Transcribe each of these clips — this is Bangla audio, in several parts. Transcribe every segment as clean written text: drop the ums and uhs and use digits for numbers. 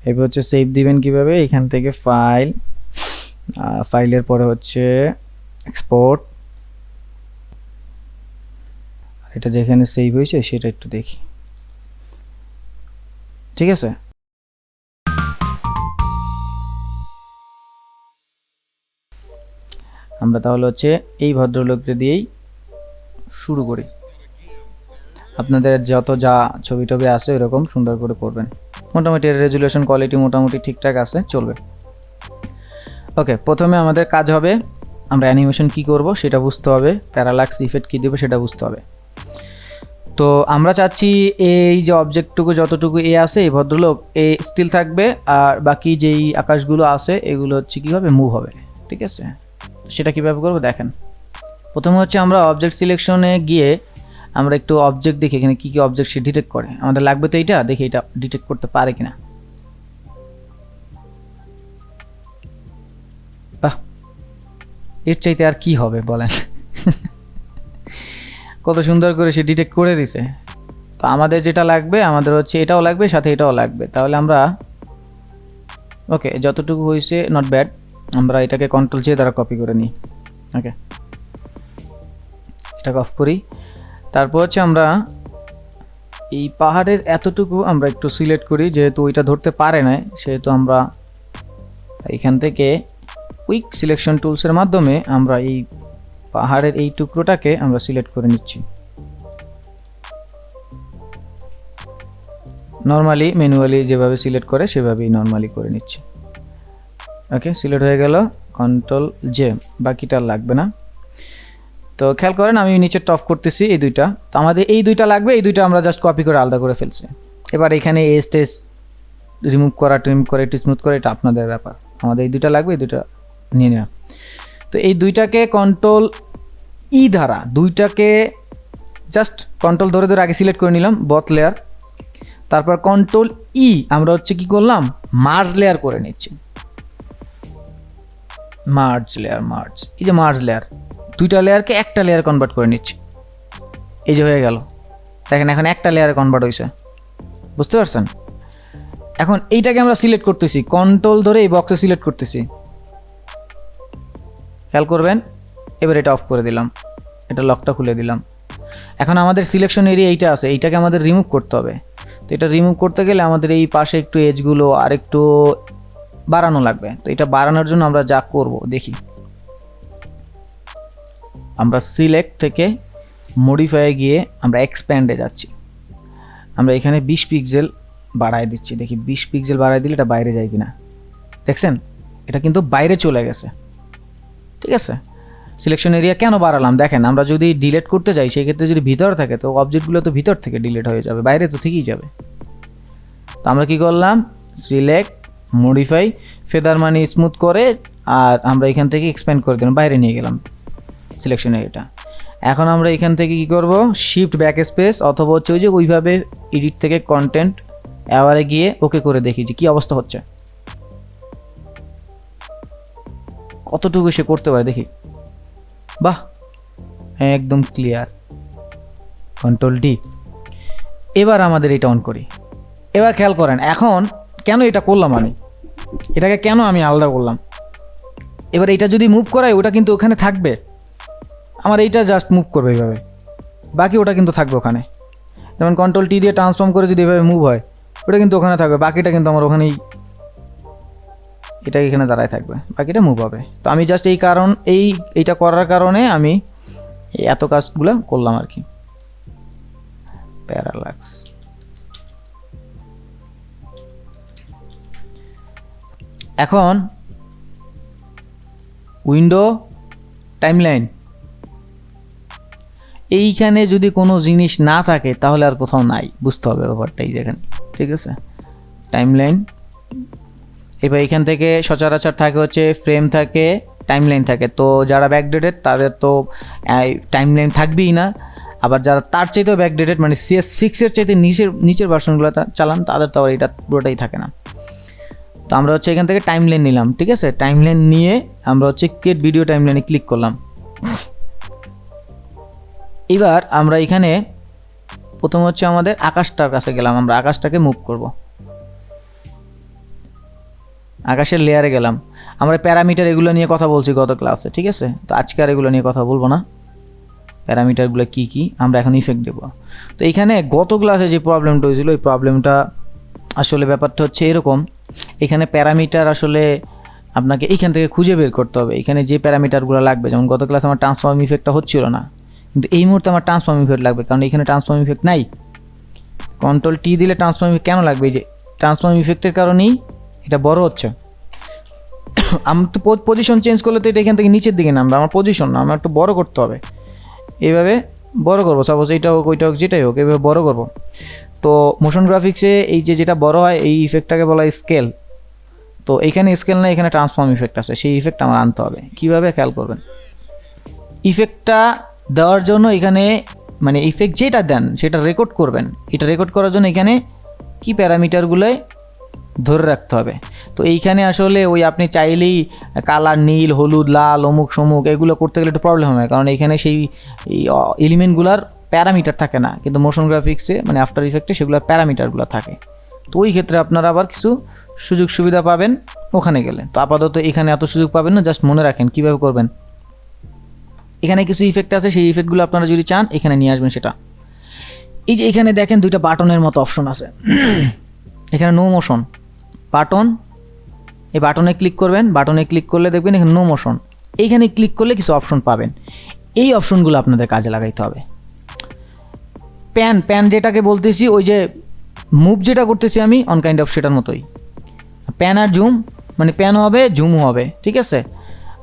এবার হচ্ছে সেভ দিবেন কিভাবে, এখান থেকে ফাইল, ফাইলের পরে হচ্ছে এক্সপোর্ট, এটা যেখানে সেভ হয়েছে সেটা একটু দেখি। ঠিক আছে, আমরা তাহলে হচ্ছে এই ভদ্রলোককে দিয়েই শুরু করি। আপনাদের যত যা ছবি টবি আছে এরকম সুন্দর করে করবেন। মোটামুটি রেজুলেশন কোয়ালিটি মোটামুটি ঠিকঠাক আছে, চলবে। ওকে, প্রথমে আমাদের কাজ হবে আমরা অ্যানিমেশন কি করব সেটা বুঝতে হবে, প্যারালাক্স ইফেক্ট কী দেবে সেটা বুঝতে হবে। তো আমরা চাচ্ছি এই যে অবজেক্টটুকু যতটুকু এ আছে এই ভদ্রলোক এ স্টিল থাকবে, আর বাকি যেই আকাশগুলো আছে এগুলো হচ্ছে কীভাবে মুভ হবে। ঠিক আছে, সেটা কীভাবে করবো দেখেন। প্রথমে হচ্ছে আমরা অবজেক্ট সিলেকশনে গিয়ে আমরা একটু অবজেক্ট দেখি এখানে কী কী অবজেক্ট সে ডিটেক্ট করে। আমাদের লাগবে তো এইটা, দেখি এটা ডিটেক্ট করতে পারে কিনা। বাহ, এর চাইতে আর কি হবে বলেন। কত সুন্দর করে সে ডিটেক্ট করে দিছে। তো আমাদের যেটা লাগবে, আমাদের হচ্ছে এটাও লাগবে সাথে এটাও লাগবে। তাহলে আমরা ওকে যতটুকু হয়েছে নট ব্যাড, আমরা এটাকে কন্ট্রোল জে দ্বারা কপি করে নিই। ওকে, এটাকে অফ করি। তারপর হচ্ছে আমরা এই পাহাড়ের এতটুকু আমরা একটু সিলেক্ট করি, যেহেতু ওইটা ধরতে পারে না সেহেতু আমরা এখান থেকে কুইক সিলেকশন টুলসের মাধ্যমে আমরা এই পাহাড়ের এই টুকরোটাকে আমরা সিলেক্ট করে নিচ্ছি। নর্মালি ম্যানুয়ালি যেভাবে সিলেক্ট করে সেভাবেই নর্মালি করে নিচ্ছি। ওকে, সিলেক্ট হয়ে গেল, কন্ট্রোল জে, বাকিটা লাগবে না। তো খেয়াল করেন আমি নিচে টপ করতেছি এই দুইটা, তো আমাদের এই দুইটা লাগবে, এই দুইটা আমরা জাস্ট কপি করে আলাদা করে ফেলছি। এবার এখানে এজ টেস রিমুভ করা, ট্রিম করে, একটু স্মুথ করে, এটা আপনাদের ব্যাপার। আমাদের এই দুইটা লাগবে, এই দুইটা নিয়ে নিলাম। তো এই দুইটাকে কন্ট্রোল ই দ্বারা দুইটাকে জাস্ট কন্ট্রোল ধরে ধরে আগে সিলেক্ট করে নিলাম বথ লেয়ার, তারপর কন্ট্রোল ই আমরা হচ্ছে কি করলাম মার্জ লেয়ার করে নিচ্ছি। মার্জ লেয়ার, মার্জ, এই যে মার্জ লেয়ার, দুইটা লেয়ারকে একটা লেয়ার কনভার্ট করে নিচ্ছি। এই যে হয়ে গেল, দেখেন এখন একটা লেয়ারে কনভার্ট হয়েছে, বুঝতে পারছেন। এখন এইটাকে আমরা সিলেক্ট করতেছি, কন্ট্রোল ধরে এই বক্সে সিলেক্ট করতেছি, খেয়াল করবেন। এবার এটা অফ করে দিলাম, এটা লকটা খুলে দিলাম। এখন আমাদের সিলেকশন এরিয়া এইটা আছে, এইটাকে আমাদের রিমুভ করতে হবে। তো এটা রিমুভ করতে গেলে আমাদের এই পাশে একটু এজগুলো আর একটু বাড়ানো লাগবে। তো এটা বাড়ানোর জন্য আমরা যা করব দেখি, আমরা সিলেক্ট থেকে মডিফাই গিয়ে আমরা এক্সপ্যান্ডে যাচ্ছি। আমরা এখানে 20 পিক্সেল বাড়ায় দিচ্ছি, দেখি 20 পিক্সেল বাড়ায় দিলে এটা বাইরে যায় কিনা। দেখছেন এটা কিন্তু বাইরে চলে গেছে। ঠিক আছে, সিলেকশন এরিয়া কেন বাড়ালাম দেখেন, আমরা যদি ডিলিট করতে চাই সেই ক্ষেত্রে যদি ভিতর থাকে তো অবজেক্টগুলো তো ভিতর থেকে ডিলিট হয়ে যাবে, বাইরে তো থেকেই যাবে। তো আমরা কি করলাম, সিলেক্ট, মডিফাই, ফেদার মানে স্মুথ করে, আর আমরা এখান থেকে এক্সপ্যান্ড করে দিলাম, বাইরে নিয়ে গেলাম সিলেকশন এরিয়াটা। এখন আমরা এখান থেকে কি করব, শিফট ব্যাক স্পেস অথবা হচ্ছে ওই যে ওইভাবে এডিট থেকে কন্টেন্ট অ্যাওয়ারে গিয়ে ওকে করে দেখি যে কী অবস্থা হচ্ছে, কতটুকু সে করতে পারে দেখি। বাহ, একদম ক্লিয়ার, কন্ট্রোল ডি। এবার আমাদের এটা অন করি। এবার খেয়াল করেন এখন কেন এটা করলাম, আমি এটাকে কেন আমি আলাদা করলাম। এবার এটা যদি মুভ করাই ওটা কিন্তু ওখানে থাকবে, আমার এইটা জাস্ট মুভ করবে এইভাবে, বাকি ওটা কিন্তু থাকবে ওখানে। যেমন কন্ট্রোল টি দিয়ে ট্রান্সফর্ম করে যদি এভাবে মুভ হয় ওটা কিন্তু ওখানে থাকবে, বাকিটা কিন্তু আমার ওখানেই, এটা এখানে দাঁড়ায় থাকবে, বাকিটা মুভ হবে। তো আমি জাস্ট এই কারণ এইটা করার কারণে আমি এত কাজগুলো করলাম আর কি। প্যারালাক্স, এখন উইন্ডো টাইমলাইন, এইখানে যদি কোনো জিনিস না থাকে তাহলে আর কোথাও নাই, বুঝতে হবে ব্যাপারটাই যেখানে। ঠিক আছে, টাইমলাইন। এবার এখান থেকে সচরাচর থাকে হচ্ছে ফ্রেম থাকে, টাইমলাইন থাকে। তো যারা ব্যাকডেটেড তাদের তো টাইমলাইন থাকবেই না, আবার যারা তার চাইতেও ব্যাকডেটেড মানে CS6-এর চাইতে নিচের ভার্সনগুলো চালান তাদের তো আবার এটা পুরোটাই থাকে না। তো আমরা হচ্ছে এখান থেকে টাইমলাইন নিলাম। ঠিক আছে, টাইমলাইন নিয়ে আমরা হচ্ছে ক্রিয়েট ভিডিও টাইমলাইনে ক্লিক করলাম। এবার আমরা এখানে প্রথম হচ্ছে আমাদের আকাশটার কাছে গেলাম, আমরা আকাশটাকে মুভ করব। আকাশের লেয়ারে গেলাম। আমরা প্যারামিটার এগুলো নিয়ে কথা বলছি গত ক্লাসে, ঠিক আছে? তো আজকে আর এগুলো নিয়ে কথা বলবো না। প্যারামিটারগুলো কি কি আমরা এখন ইফেক্ট দেবো। তো এইখানে গত ক্লাসে যে প্রবলেমটা হয়েছিল, ওই প্রবলেমটা আসলে ব্যাপারটা হচ্ছে এরকম, এখানে প্যারামিটার আসলে আপনাকে এইখান থেকে খুঁজে বের করতে হবে, এখানে যে প্যারামিটারগুলো লাগবে। যেমন গত ক্লাসে আমার ট্রান্সফর্ম ইফেক্টটা হচ্ছিল না, কিন্তু এই মুহূর্তে আমার ট্রান্সফর্ম ইফেক্ট লাগবে, কারণ এখানে ট্রান্সফর্ম ইফেক্ট নাই। কন্ট্রোল টি দিলে ট্রান্সফর্ম ইফেক্ট কেন লাগবে? এই যে ট্রান্সফর্ম ইফেক্টের কারণেই এটা বড় হচ্ছে। আমি তো পজিশন চেঞ্জ করলে তো এটা এখান থেকে নিচের দিকে নামবে, আমার পজিশন না, আমার একটু বড় করতে হবে। এইভাবে বড় করবো, সাপোজ এইটা হোক ওইটা হোক যেটাই হোক, এইভাবে বড় করবো। তো মোশন গ্রাফিক্সে এই যে যেটা বড় হয় এই ইফেক্টটাকে বলা হয় স্কেল। তো এখানে স্কেল না, এখানে ট্রান্সফর্ম ইফেক্ট আছে, সেই ইফেক্ট আমার আনতে হবে। কীভাবে খেয়াল করবেন, ইফেক্টটা দেওয়ার জন্য এখানে মানে ইফেক্ট যেটা দেন সেটা রেকর্ড করবেন। এটা রেকর্ড করার জন্য এখানে কি প্যারামিটারগুলোই ধরে রাখতে হবে। তো এইখানে আসলে ওই আপনি চাইলেই কালার নীল হলুদ লাল অমুক সমুক এগুলো করতে গেলে একটু প্রবলেম হবে, কারণ এইখানে সেই এলিমেন্টগুলোর প্যারামিটার থাকে না, কিন্তু মোশন গ্রাফিক্সে মানে আফটার ইফেক্টে সেগুলোর প্যারামিটারগুলো থাকে। তো ওই ক্ষেত্রে আপনারা আবার কিছু সুযোগ সুবিধা পাবেন ওখানে গেলে। তো আপাতত এখানে এত সুযোগ পাবেন না, জাস্ট মনে রাখেন কীভাবে করবেন। এখানে কিছু ইফেক্ট আছে, সেই ইফেক্টগুলো আপনারা যদি চান এখানে নিয়ে আসবেন সেটা। এই যে এখানে দেখেন দুইটা বাটনের মতো অপশন আছে, এখানে নো মোশন বাটন, এই বাটনে ক্লিক করবেন। বাটনে ক্লিক করলে দেখবেন এখানে নো মোশন, এইখানে ক্লিক করলে কিছু অপশন পাবেন। এই অপশনগুলো আপনাদের কাজে লাগাইতে হবে। প্যান যেটাকে বলতেছি, ওই যে মুভ যেটা করতেছি আমি অন কাইন্ড অফ সেটার মতোই। প্যান আর জুম মানে প্যান হবে জুমও হবে, ঠিক আছে?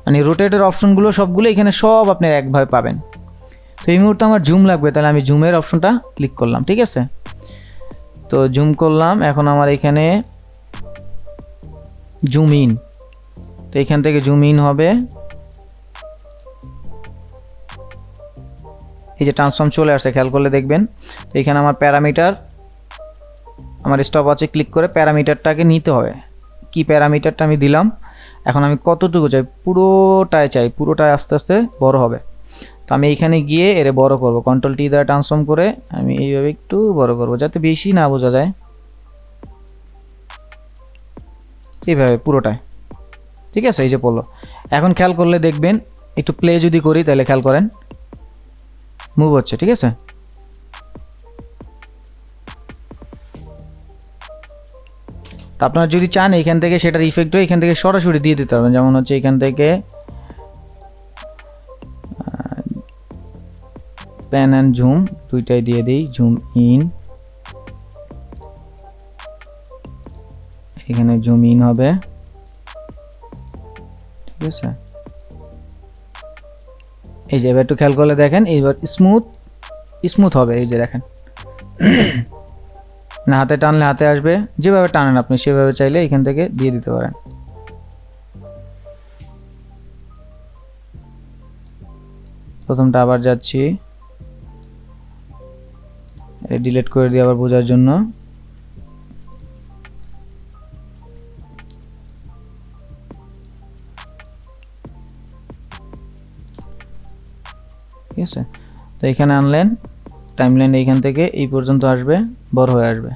মানে রোটেটের অপশনগুলো সবগুলো এখানে সব আপনি একভাবে পাবেন। তো এই মুহূর্তে আমার জুম লাগবে, তাহলে আমি জুমের অপশনটা ক্লিক করলাম, ঠিক আছে? তো জুম করলাম, এখন আমার এখানে জুম ইন, তো এখান থেকে জুম ইন হবে। এই যে ট্রান্সফর্ম চলে আসছে, খেয়াল করলে দেখবেন। তো এখানে আমার প্যারামিটার, আমার স্টপ আছে, ক্লিক করে প্যারামিটারটাকে নিতে হবে। কি প্যারামিটারটা আমি দিলাম, এখন আমি কতটুকু চাই, পুরোটাই চাই, পুরোটাই আস্তে আস্তে বড় হবে। তো আমি এইখানে গিয়ে এর বড় করব, কন্ট্রোল টি দ্বারা ট্রান্সফর্ম করে আমি এইভাবে একটু বড় করব যাতে বেশি না বোঝা যায়, এইভাবে পুরোটাই, ঠিক আছে? এই যে পড়লো। এখন খেয়াল করলে দেখবেন, একটু প্লে যদি করি তাহলে খেয়াল করেন মুভ হচ্ছে, ঠিক আছে? তো আপনারা যদি চান এখান থেকে সেটার ইফেক্টও এখান থেকে সরাসরি দিয়ে দিতে পারবেন। যেমন হচ্ছে এখান থেকে প্যান অ্যান্ড জুম দুইটাই দিয়ে দিই, জুম ইন, এখানে জুম ইন হবে, ঠিক আছে? এই যে এবার একটু খেয়াল করলে দেখেন এইবার স্মুথ হবে। এই যে দেখেন না, হাতে টানলে হাতে আসবে, যেভাবে টানেন আপনি সেভাবে চাইলে এখান থেকে দিয়ে দিতে পারেন। প্রথমটা আবার যাচ্ছি, ডিলিট করে দিই আবার বোঝার জন্য। ঠিক আছে? তো এখানে আনলেন, টাইমলাইন এইখান থেকে এই পর্যন্ত আসবে, বড় হয়ে আসবে।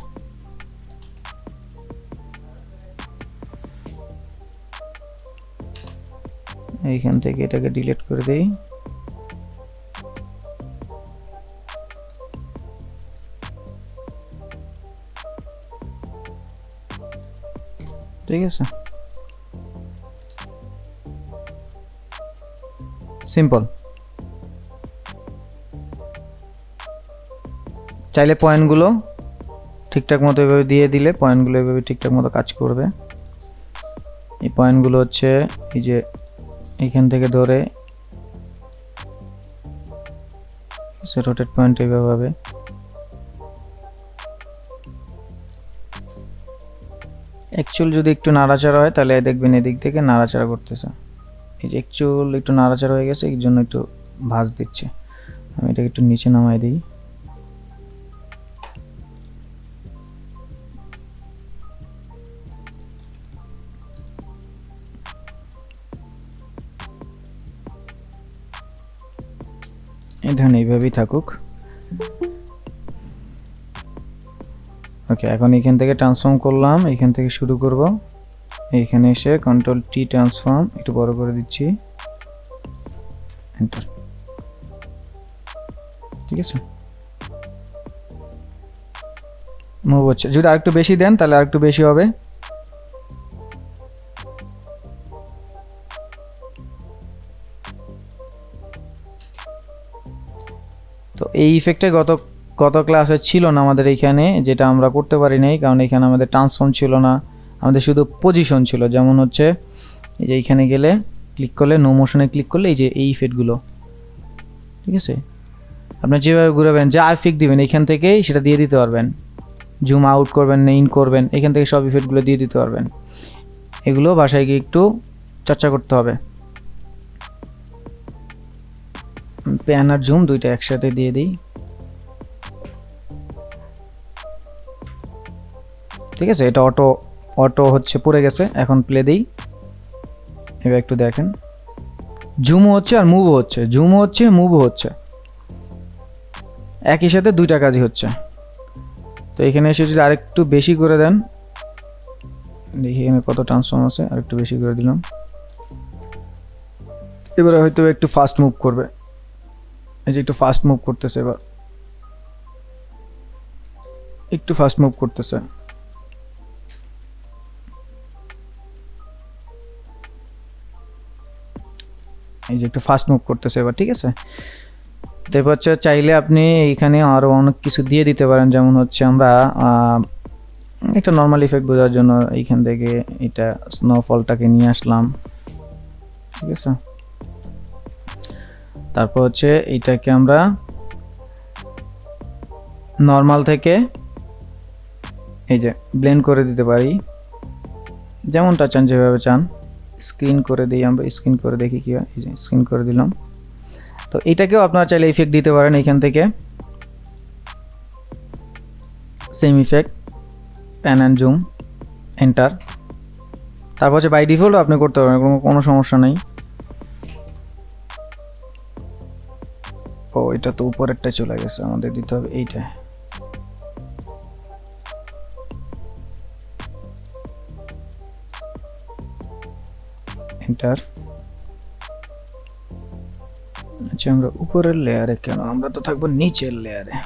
এইখান থেকে এটাকে ডিলিট করে দেই। ঠিক আছে, সিম্পল। চাইলে পয়েন্টগুলো ঠিকঠাক মতো এভাবে দিয়ে দিলে পয়েন্টগুলো এভাবে ঠিকঠাক মতো কাজ করবে। এই পয়েন্টগুলো হচ্ছে এই যে এইখান থেকে ধরে রোটেট পয়েন্ট এইভাবে হবে। অ্যাকচুয়াল যদি একটু নাড়াচাড়া হয় তাহলে দেখবেন এদিক থেকে নাড়াচাড়া করতেছে। এই যে অ্যাকচুয়াল একটু নাড়াচাড়া হয়ে গেছে, এই জন্য একটু ভাঁজ দিচ্ছে। আমি এটাকে একটু নিচে নামাই দিই। এই ধরুন এইভাবেই থাকুক। ওকে, এখন এখান থেকে ট্রান্সফর্ম করলাম, এখান থেকে শুরু করব। এইখানে এসে কন্ট্রোল টি ট্রান্সফর্ম একটু বড় করে দিচ্ছি, এন্টার। ঠিক আছে, মুভ হচ্ছে। যদি আরেকটু বেশি দেন তাহলে আরেকটু বেশি হবে। তো এই ইফেক্টে গত ক্লাসে ছিল না আমাদের এইখানে, যেটা আমরা করতে পারি নাই, কারণ এখানে আমাদের ট্রান্সফর্ম ছিল না, আমাদের শুধু পজিশন ছিল। যেমন হচ্ছে এই যে এইখানে গেলে ক্লিক করলে, নো মোশনে ক্লিক করলে এই যে এই ইফেক্টগুলো, ঠিক আছে, আপনার যেভাবে ঘুরাবেন, যা ইফেক্ট দিবেন এখান থেকেই সেটা দিয়ে দিতে পারবেন। জুম আউট করবেন না ইন করবেন, এখান থেকে সব ইফেক্টগুলো দিয়ে দিতে পারবেন। এগুলো বাসায় গিয়ে একটু চর্চা করতে হবে। প্যান আর জুম দুইটা একসাথে দিয়ে দিই। ঠিক আছে, এটা অটো হচ্ছে পড়ে গেছে। এখন প্লে দিই, এবার একটু দেখেন, জুমও হচ্ছে আর মুভও হচ্ছে, জুমও হচ্ছে মুভও হচ্ছে, একই সাথে দুইটা কাজই হচ্ছে। তো এখানে এসে যদি আরেকটু বেশি করে দেন, দেখি এখানে কত ট্রান্সফর্ম আছে, আরেকটু বেশি করে দিলাম। এবারে হয়তো একটু ফাস্ট মুভ করবে, এই যে একটু ফাস্ট মুভ করতেছে, এবার একটু ফাস্ট মুভ করতেছে। এই যে একটু ফাস্ট মুভ করতেছে এবার, ঠিক আছে। তারপর হচ্ছে চাইলে আপনি এখানে আরও অনেক কিছু দিয়ে দিতে পারেন, যেমন হচ্ছে আমরা একটা নর্মাল ইফেক্ট বোঝার জন্য এইখান থেকে এটা স্নোফলটাকে নিয়ে আসলাম, ঠিক আছে। তারপর হচ্ছে এইটাকে আমরা নর্মাল থেকে এই যে ব্লেন্ড করে দিতে পারি, যেমনটা চান, যেভাবে চান। স্ক্রিন করে দিই, আমরা স্ক্রিন করে দেখি কি হয়। এই যে স্ক্রিন করে দিলাম। তো এটাকেও আপনারা চাইলে ইফেক্ট দিতে পারেন এইখান থেকে, same effect, pan and zoom, enter. তারপর হচ্ছে বাই ডিফল্ট আপনি করতে পারেন, কোনো সমস্যা নেই। ও এটা তো উপরেরটা চলে গেছে, আমাদের দিতে হবে এইটা। এন্টার। আচ্ছা, আমরা উপরের লেয়ারে কেন, আমরা তো থাকবো নিচের লেয়ারে।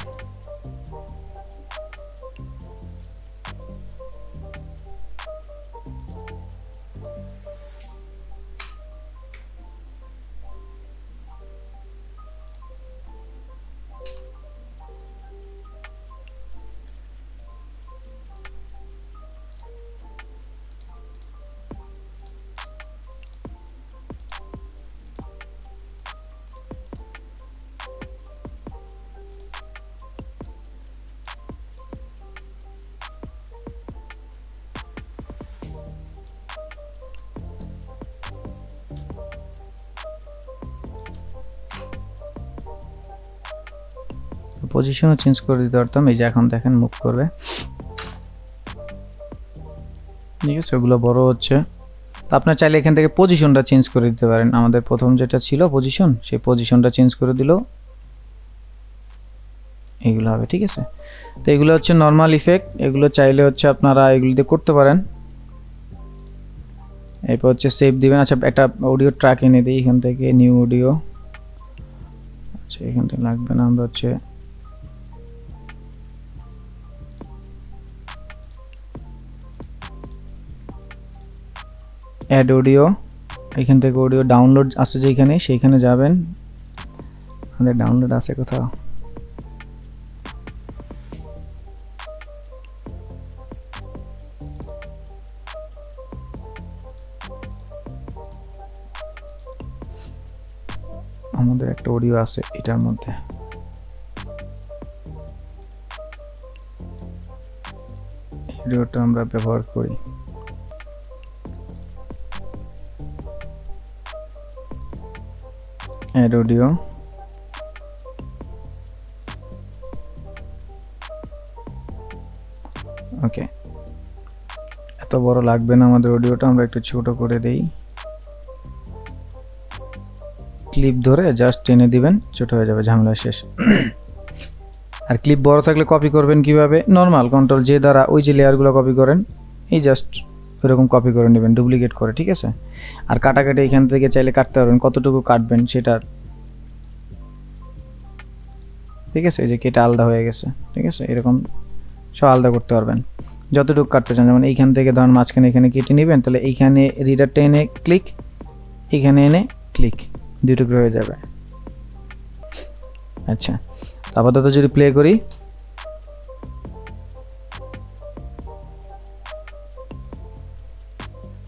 পজিশনও চেঞ্জ করে দিতে পারতাম, এই যে এখন দেখেন মুভ করবে, ঠিক আছে, ওগুলো বড় হচ্ছে। তো আপনার চাইলে এখান থেকে পজিশনটা চেঞ্জ করে দিতে পারেন। আমাদের প্রথম যেটা ছিল পজিশন, সেই পজিশনটা চেঞ্জ করে দিলেও এগুলো হবে, ঠিক আছে। তো এগুলো হচ্ছে নর্মাল ইফেক্ট, এগুলো চাইলে হচ্ছে আপনারা এগুলো দিয়ে করতে পারেন। এরপর হচ্ছে সেভ দিবেন। আচ্ছা, একটা অডিও ট্র্যাক এনে দিই এখান থেকে, নিউ অডিও। আচ্ছা, এখান থেকে লাগবে না, আমরা হচ্ছে অ্যাড অডিও, এখান থেকে অডিও ডাউনলোড আছে যেখানে, সেইখানে যাবেন। আমাদের ডাউনলোড আছে কোথাও, আমাদের একটা অডিও আছে এটার মধ্যে। অডিওটা আমরা ব্যবহার করি। অ্যাড অডিও, ওকে। এত বড় লাগবে না আমাদের অডিওটা, আমরা একটু ছোট করে দেই। ক্লিপ ধরে জাস্ট টেনে দিবেন, ছোট হয়ে যাবে, ঝামেলা শেষ। আর ক্লিপ বড় থাকলে কপি করবেন কিভাবে? নর্মাল কন্ট্রোল জে দ্বারা ওই যে লেয়ারগুলো কপি করেন, এই জাস্ট ওরকম কপি করে নেবেন ডুপ্লিকেট করে, ঠিক আছে। আর কাটাকাটি এখান থেকে চাইলে কাটতে পারবেন, কতটুকু কাটবেন সেটা, ঠিক আছে। এই যে কেটে আলাদা হয়ে গেছে, ঠিক আছে, এরকম সব আলাদা করতে পারবেন যতটুকু কাটতে চান। যেমন এইখান থেকে ধরুন মাঝখানে এখানে কেটে নেবেন, তাহলে এইখানে রিডারটা এনে ক্লিক, এখানে এনে ক্লিক, দুই টুকরো হয়ে যাবে। আচ্ছা, আপাতত যদি প্লে করি,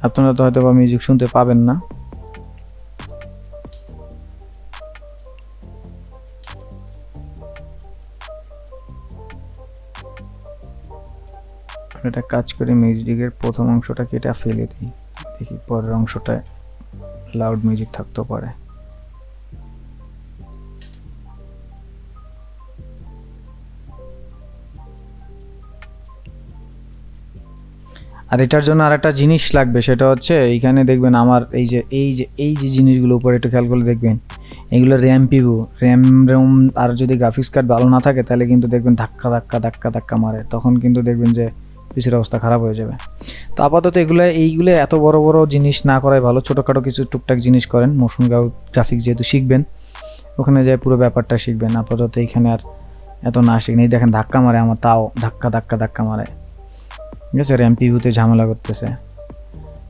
আপনারা তো হয়তো বা মিউজিক শুনতে পাবেন না। এটা কাজ করে মিউজিকের প্রথম অংশটা কেটে ফেলে দিই, দেখি পরের অংশটায় লাউড মিউজিক থাকতেও পারে। আর এটার জন্য আরেকটা জিনিস লাগবে, সেটা হচ্ছে এইখানে দেখবেন আমার এই যে জিনিসগুলো উপরে একটু খেয়াল করে দেখবেন, এগুলো র্যাম পিবু, র্যাম আর যদি গ্রাফিক্স কার্ড ভালো না থাকে তাহলে কিন্তু দেখবেন ধাক্কা ধাক্কা ধাক্কা ধাক্কা মারে, তখন কিন্তু দেখবেন যে পিসির অবস্থা খারাপ হয়ে যাবে। তো আপাতত এইগুলো এত বড় বড় জিনিস না করাই ভালো, ছোটোখাটো কিছু টুকটাক জিনিস করেন। মোশন গ্রাফিক্স যেহেতু শিখবেন, ওখানে যায় পুরো ব্যাপারটা শিখবেন। আপাতত এইখানে আর এত না শিখেন। এই দেখেন ধাক্কা মারে আমার, তাও ধাক্কা ধাক্কা ধাক্কা মারে, ঠিক আছে। র্যাম প্রিভিউতে ঝামেলা করতেছে।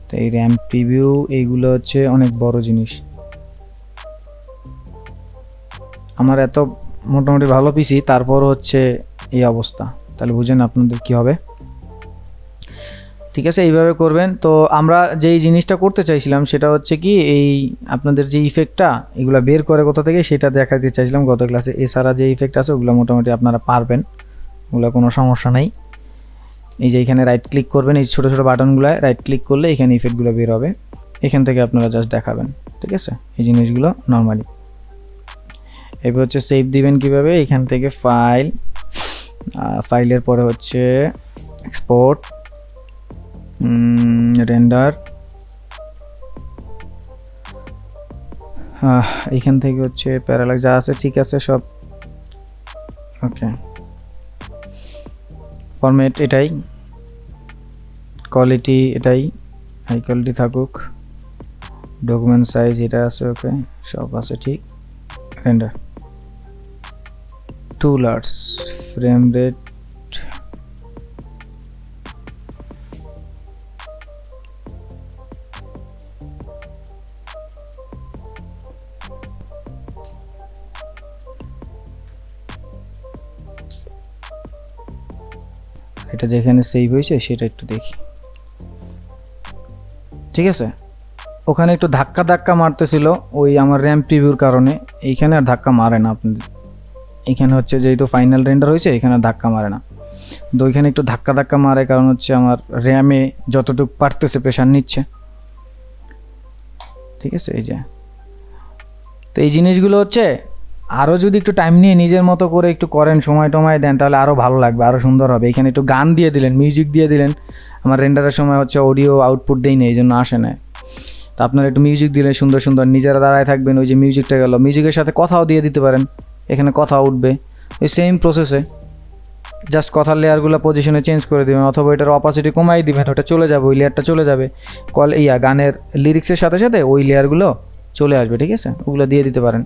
তো এই র্যাম প্রিভিউ এইগুলো হচ্ছে অনেক বড় জিনিস। আমার এত মোটামুটি ভালো পিসি, তারপর হচ্ছে এই অবস্থা, তাহলে বুঝেন আপনাদের কি হবে। ঠিক আছে, এইভাবে করবেন। তো আমরা যেই জিনিসটা করতে চাইছিলাম সেটা হচ্ছে কি, এই আপনাদের যে ইফেক্টটা এগুলো বের করে কোথা থেকে সেটা দেখাতে চাইছিলাম গত ক্লাসে। এছাড়া যে ইফেক্ট আছে ওগুলো মোটামুটি আপনারা পারবেন, ওগুলো কোনো সমস্যা নাই। এই যে এখানে রাইট ক্লিক করবেন, এই ছোটো ছোটো বাটনগুলোয় রাইট ক্লিক করলে এখানে ইফেক্টগুলো বের হবে, এখান থেকে আপনারা জাস্ট দেখাবেন, ঠিক আছে। এই জিনিসগুলো নর্মালি এবার হচ্ছে সেভ দিবেন কিভাবে, এখান থেকে ফাইলের পরে হচ্ছে এক্সপোর্ট, রেন্ডার, এইখান থেকে হচ্ছে প্যারালাক্স যা আছে ঠিক আছে সব, ওকে। ফরম্যাট এটাই, কোয়ালিটি এটাই, হাই কোয়ালিটি থাকুক, ডকুমেন্ট সাইজ এটা আছে, ওকে, সব আছে ঠিক। রেন্ডার, টুল আর্টস, ফ্রেম রেট, এটা যেখানে সেভ হয়েছে সেটা একটু দেখি, ঠিক আছে। ওখানে একটু ধাক্কা ধাক্কা মারতেছিল ওই আমার র্যাম প্রিভিউর কারণে, এইখানে আর ধাক্কা মারে না। আপনাদের এখানে হচ্ছে যেহেতু ফাইনাল রেন্ডার হয়েছে এখানে আর ধাক্কা মারে না, তো ওইখানে একটু ধাক্কা ধাক্কা মারে কারণ হচ্ছে আমার র্যামে যতটুকু পারতেছে প্রেশার নিচ্ছে, ঠিক আছে। এই যে, তো এই জিনিসগুলো হচ্ছে আরও যদি একটু টাইম নিয়ে নিজের মতো করে একটু করেন, সময় টময় দেন, তাহলে আরও ভালো লাগবে, আরও সুন্দর হবে। এখানে একটু গান দিয়ে দিলেন, মিউজিক দিয়ে দিলেন। আমার রেন্ডারের সময় হচ্ছে অডিও আউটপুট দেই না, এই জন্য আসে না। তো আপনারা একটু মিউজিক দিলেন সুন্দর সুন্দর, নিজেরা দাঁড়ায় থাকবেন, ওই যে মিউজিকটা গেল, মিউজিকের সাথে কথাও দিয়ে দিতে পারেন, এখানে কথা উঠবে ওই সেম প্রসেসে। জাস্ট কথার লেয়ারগুলো পজিশনে চেঞ্জ করে দেবেন, অথবা এটার অপাসিটি কমাই দিবেন, ওটা চলে যাবে, ওই লেয়ারটা চলে যাবে, গানের লিরিক্সের সাথে সাথে ওই লেয়ারগুলো চলে আসবে, ঠিক আছে। ওগুলো দিয়ে দিতে পারেন।